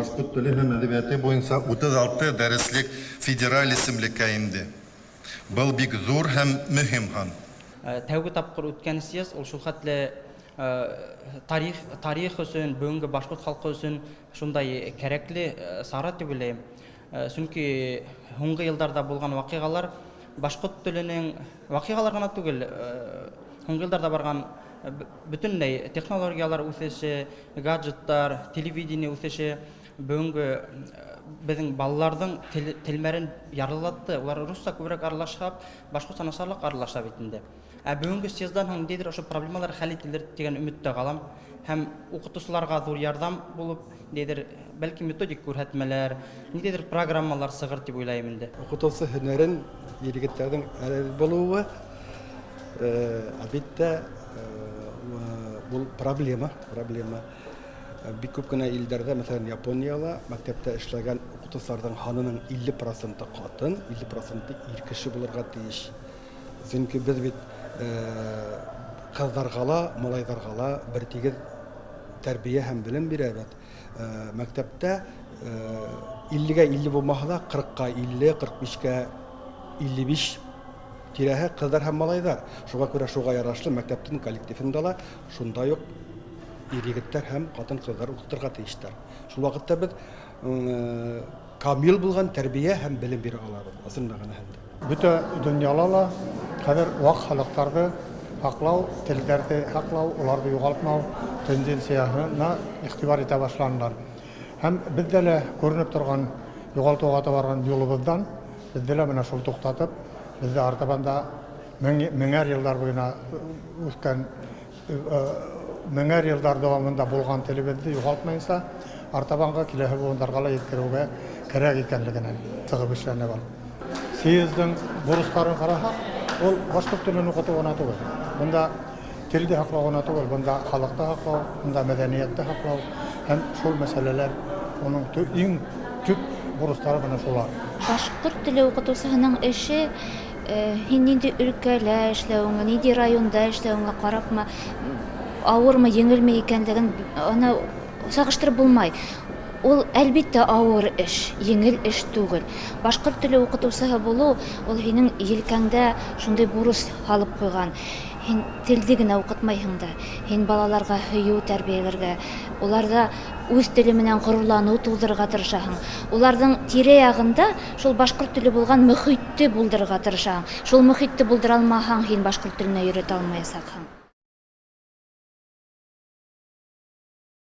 башкорт теле һәм әдәбияты буенча 36 дәреслек федераль исемлеккә инде. Был бик зур һәм мөһим хан. Тәүге тапкыр үткән съезд ул шул хәтле тарих өчен, бүгенге башкорт халкы өчен шундай кирәкле сара дип уйлыйм. Чөнки һуңгы елларда булган вакыйгалар башкорт теленең вакыйгалар гына түгел, һуңгы елларда барган бөтенләй технологиялар үсеше, гаджеттар, телевидение үсеше бүгенге безнең балаларның телмәрен ярылатты. Улар русча күбрәк аралашып, башкортча начарлык аралаша бит инде. Бүгенге съезддан һәм ниндидер ошо проблемалар хәл ителер дигән өметтә калам. Һәм укытучыларга зур ярдәм булып, ниндидер бәлки методик күрһәтмәләр, ниндидер программалар сыгыр дип уйлыйм инде. Укытучы һөнәрен егетләрнең әле булуы әлбәттә бу проблема. Бик күп кенә илләрдә, мәсәлән, Япониялда мәктәптә эшләгән укытучыларның ханының 50% катын, 50% ир кеше булырга тиеш. Чөнки без бит кызларга, малайларга бер тигез тәрбия һәм белем бирәбез. Мәктәптә 50-гә 50 булмаса да 40-ка 50, 45-кә 55 тирәһе кызлар һәм малайлар. Шуңа күрә шуга ярашлы мәктәптең коллективында шундай ук ир-егетләр һәм хатын-кызлар укытырга тиештәр. Шул вакытта без камил булган тәрбия һәм белем бирә алабыз. Асында гына һәм. Бүтә дөньяла хәзер вак халыкларны хаклау, телләрне хаклау, уларны югалтмау тенденциясына игътибар итә башланнар. Һәм бездә лә күренеп торган югалтуга барган юлыбыздан бездә лә менә шул туктатып, бездә артабанда меңәр еллар буена үткән меңәр еллар дәвамында булган телебезне югалтмайса, артабанга киләһе буыннарга ла yetkерүгә кирәк икәнлегенә сыгып эшләнә бар. Съездның бурыстарын карасак, ул башкорт телен укыту гына түгел. Бунда телде хаклау гына түгел, бунда халыкта хаклау, бунда мәдәниятте хаклау һәм шул мәсьәләләр уның иң төп бурыстары менә шулар. Башкорт теле укытучысының эше нинди өлкәлә эшләүгә, нинди районда эшләүгә карапмы, авырмы, еңелме икәнлеген аны сагыштырып булмай. Ул әлбәттә авыр эш, еңел эш түгел. Башкорт теле укытучысы булу, ул һинең елкәңдә шундый бурыс алып куйган. Һин телде генә укытмайсың да, һин балаларга һөю тәрбияләргә, уларда үз теле менән горурлану тудырырга тырышасың. Уларның тирә-ягында шул башкорт теле булган мөхитте булдырырга тырышасың. Шул мөхитте булдыра алмасаң, һин башкорт теленә өйрәтә алмаячаксың.